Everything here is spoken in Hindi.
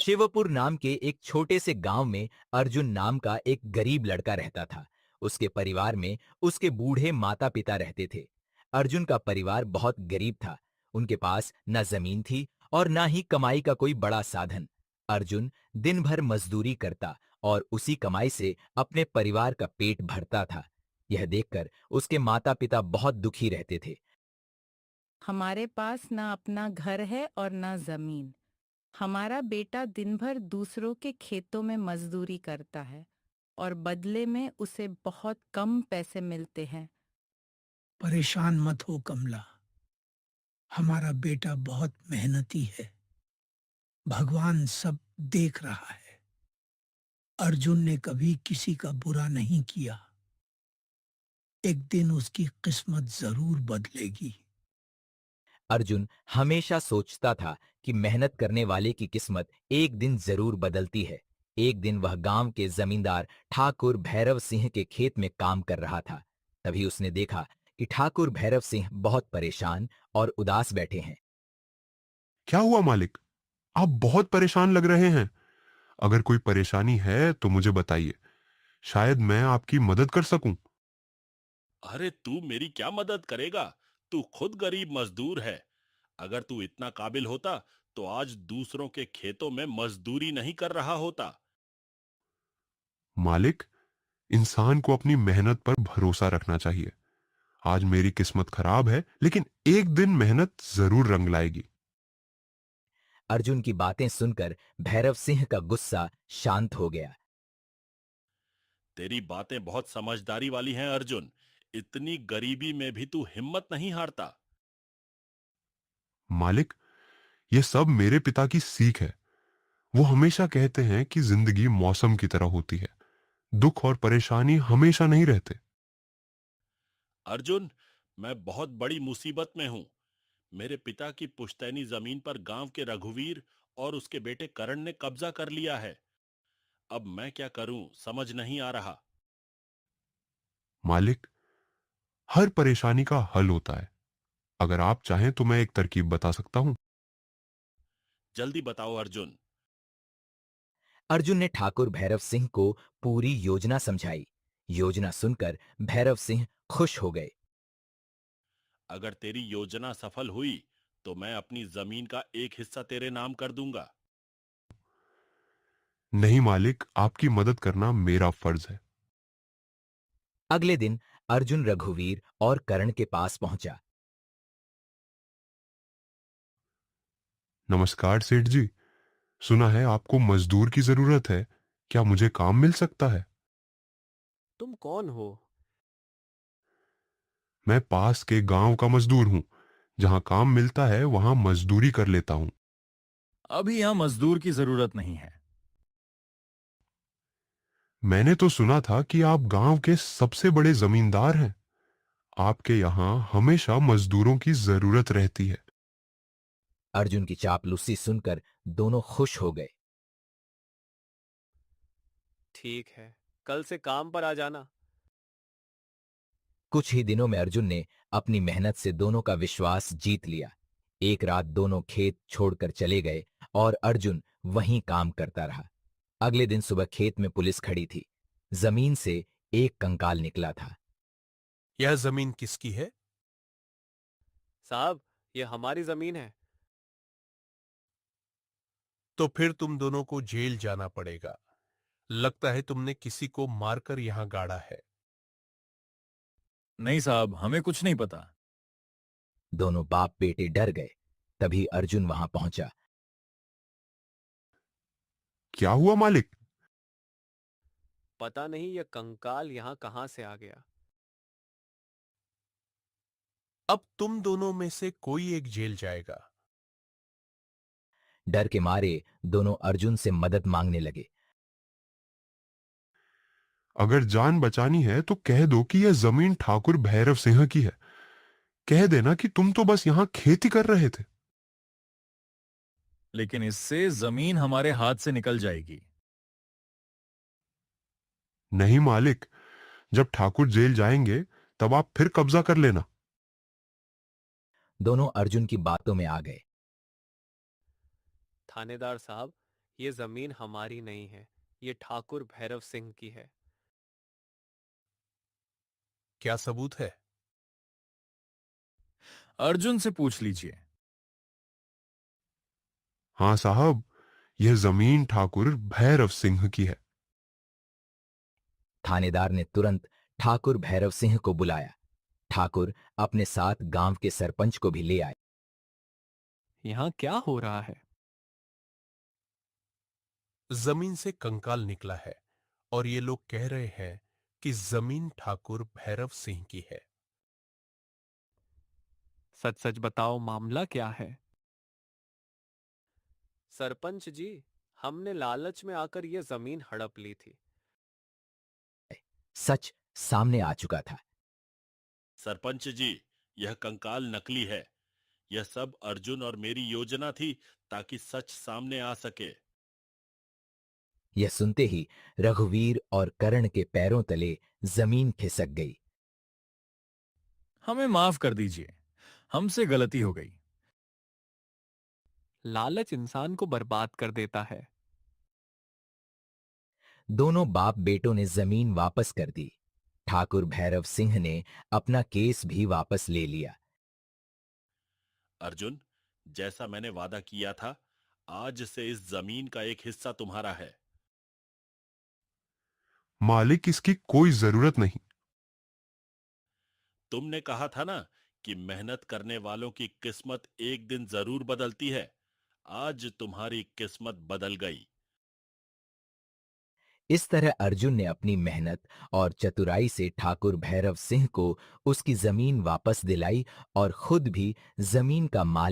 शिवपुर नाम के एक छोटे से गांव में अर्जुन नाम का एक गरीब लड़का रहता था। उसके परिवार में उसके बूढ़े माता पिता रहते थे। अर्जुन का परिवार बहुत गरीब था। उनके पास न जमीन थी और न ही कमाई का कोई बड़ा साधन। अर्जुन दिन भर मजदूरी करता और उसी कमाई से अपने परिवार का पेट भरता था। यह देखकर उसके माता पिता बहुत दुखी रहते थे। हमारे पास ना अपना घर है और ना जमीन। हमारा बेटा दिन भर दूसरों के खेतों में मजदूरी करता है और बदले में उसे बहुत कम पैसे मिलते हैं। परेशान मत हो कमला। हमारा बेटा बहुत मेहनती है। भगवान सब देख रहा है। अर्जुन ने कभी किसी का बुरा नहीं किया। एक दिन उसकी किस्मत जरूर बदलेगी। अर्जुन हमेशा सोचता था कि मेहनत करने वाले की किस्मत एक दिन जरूर बदलती है। एक दिन वह गांव के जमींदार ठाकुर भैरव सिंह के खेत में काम कर रहा था। तभी उसने देखा कि ठाकुर भैरव सिंह बहुत परेशान और उदास बैठे हैं। क्या हुआ मालिक? आप बहुत परेशान लग रहे हैं। अगर कोई परेशानी है तो मुझे बताइए, शायद मैं आपकी मदद कर सकूं। अरे तू मेरी क्या मदद करेगा? तू खुद गरीब मजदूर है। अगर तू इतना काबिल होता तो आज दूसरों के खेतों में मजदूरी नहीं कर रहा होता। मालिक, इंसान को अपनी मेहनत पर भरोसा रखना चाहिए। आज मेरी किस्मत खराब है, लेकिन एक दिन मेहनत जरूर रंग लाएगी। अर्जुन की बातें सुनकर भैरव सिंह का गुस्सा शांत हो गया। तेरी बातें बहुत समझदारी वाली हैं अर्जुन। इतनी गरीबी में भी तू हिम्मत नहीं हारता। मालिक, ये सब मेरे पिता की सीख है। वो हमेशा कहते हैं कि जिंदगी मौसम की तरह होती है। दुख और परेशानी हमेशा नहीं रहते। अर्जुन, मैं बहुत बड़ी मुसीबत में हूं। मेरे पिता की पुश्तैनी जमीन पर गांव के रघुवीर और उसके बेटे करण ने कब्जा कर लिया है। अब मैं क्या करूं समझ नहीं आ रहा। मालिक, हर परेशानी का हल होता है। अगर आप चाहें तो मैं एक तरकीब बता सकता हूं। जल्दी बताओ अर्जुन। अर्जुन ने ठाकुर भैरव सिंह को पूरी योजना समझाई। योजना सुनकर भैरव सिंह खुश हो गए। अगर तेरी योजना सफल हुई तो मैं अपनी जमीन का एक हिस्सा तेरे नाम कर दूंगा। नहीं मालिक, आपकी मदद करना मेरा फर्ज है। अगले दिन अर्जुन रघुवीर और करण के पास पहुंचा। नमस्कार सेठ जी। सुना है आपको मजदूर की जरूरत है। क्या मुझे काम मिल सकता है? तुम कौन हो? मैं पास के गांव का मजदूर हूं। जहां काम मिलता है वहां मजदूरी कर लेता हूं। अभी यहां मजदूर की जरूरत नहीं है। मैंने तो सुना था कि आप गांव के सबसे बड़े जमींदार हैं। आपके यहां हमेशा मजदूरों की जरूरत रहती है। अर्जुन की चापलूसी सुनकर दोनों खुश हो गए। ठीक है, कल से काम पर आ जाना। कुछ ही दिनों में अर्जुन ने अपनी मेहनत से दोनों का विश्वास जीत लिया। एक रात दोनों खेत छोड़कर चले गए और अर्जुन वहीं काम करता रहा। अगले दिन सुबह खेत में पुलिस खड़ी थी। जमीन से एक कंकाल निकला था। यह जमीन किसकी है? साहब, ये हमारी जमीन है। तो फिर तुम दोनों को जेल जाना पड़ेगा। लगता है तुमने किसी को मारकर यहां गाड़ा है। नहीं साहब, हमें कुछ नहीं पता। दोनों बाप बेटे डर गए। तभी अर्जुन वहां पहुंचा। क्या हुआ मालिक? पता नहीं ये कंकाल यहां कहां से आ गया। अब तुम दोनों में से कोई एक जेल जाएगा। डर के मारे दोनों अर्जुन से मदद मांगने लगे। अगर जान बचानी है तो कह दो कि यह जमीन ठाकुर भैरव सिंह की है। कह देना कि तुम तो बस यहां खेती कर रहे थे। लेकिन इससे जमीन हमारे हाथ से निकल जाएगी। नहीं मालिक, जब ठाकुर जेल जाएंगे तब आप फिर कब्जा कर लेना। दोनों अर्जुन की बातों में आ गए। थानेदार साहब, ये जमीन हमारी नहीं है, ये ठाकुर भैरव सिंह की है। क्या सबूत है? अर्जुन से पूछ लीजिए। हाँ साहब, यह जमीन ठाकुर भैरव सिंह की है। थानेदार ने तुरंत ठाकुर भैरव सिंह को बुलाया। ठाकुर अपने साथ गांव के सरपंच को भी ले आए। यहाँ क्या हो रहा है? जमीन से कंकाल निकला है और ये लोग कह रहे हैं कि जमीन ठाकुर भैरव सिंह की है। सच सच बताओ, मामला क्या है? सरपंच जी, हमने लालच में आकर ये जमीन हड़प ली थी। सच सामने आ चुका था। सरपंच जी, यह कंकाल नकली है। यह सब अर्जुन और मेरी योजना थी ताकि सच सामने आ सके। यह सुनते ही रघुवीर और कर्ण के पैरों तले जमीन खिसक गई। हमें माफ कर दीजिए, हमसे गलती हो गई। लालच इंसान को बर्बाद कर देता है। दोनों बाप बेटों ने जमीन वापस कर दी। ठाकुर भैरव सिंह ने अपना केस भी वापस ले लिया। अर्जुन, जैसा मैंने वादा किया था, आज से इस जमीन का एक हिस्सा तुम्हारा है। मालिक, इसकी कोई जरूरत नहीं। तुमने कहा था ना कि मेहनत करने वालों की किस्मत एक दिन जरूर बदलती है। आज तुम्हारी किस्मत बदल गई। इस तरह अर्जुन ने अपनी मेहनत और चतुराई से ठाकुर भैरव सिंह को उसकी जमीन वापस दिलाई और खुद भी जमीन का मालिक